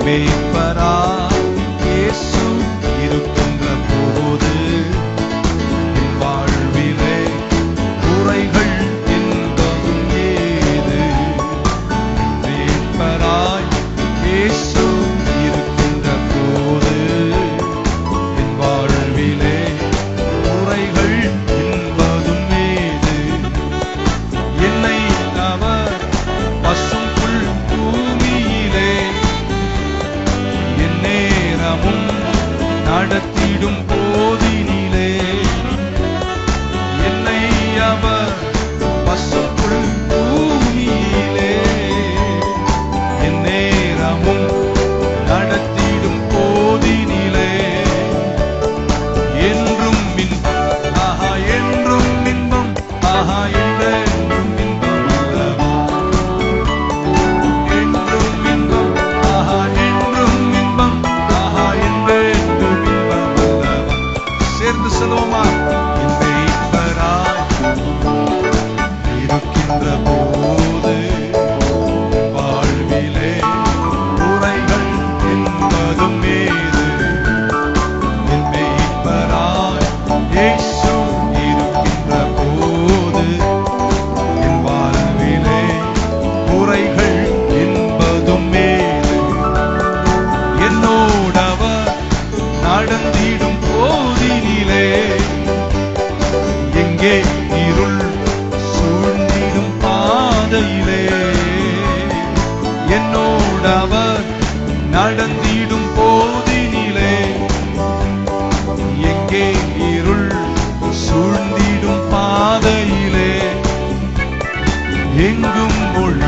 மேய்ப்பராய் இயேசு இருக்கின்ற போது என் வாழ்விலே குறைகள் என்பதும் ஏது. மேய்ப்பராய் இயேசு இருக்கின்ற போது என் வாழ்விலே குறைகள் என்பதும் ஏது. என்னை அவர் பசும் புல் பூமியிலே என் நேரமும் நடத்திடும் போதினிலே, என்னை அவர் பசும் புல் பூமியிலே என் நேரமும் நடத்திடும் போதினிலே, என்றும் இன்பம் ஆஹா என்றும் இன்பம் ஆஹா என்றென்றும் இன்பம் அல்லவா, என்றும் இன்பம் ஆஹா என்றும் இன்பம் ஆஹா என்றென்றும் இன்பம் அல்லவா. சேர்ந்து சொல்லுவோமா? என் மேய்ப்பராய் இருக்கின்ற போது வாழ்விலே குறைகள் என்பதும் ஏது. என் மேய்ப்பராய் இயேசு இருக்கின்ற போது என் வாழ்விலே குறைகள் என்பதும் ஏது. என்னோடவர் நடந்திடும் போதினிலே எங்கே இருள் சூழ்ந்திடும் பாதையிலே, என்னோடவர் நடந்திடும் போதினிலே எங்கே இருள் சூழ்ந்திடும் பாதையிலே, எங்கும் உள்ள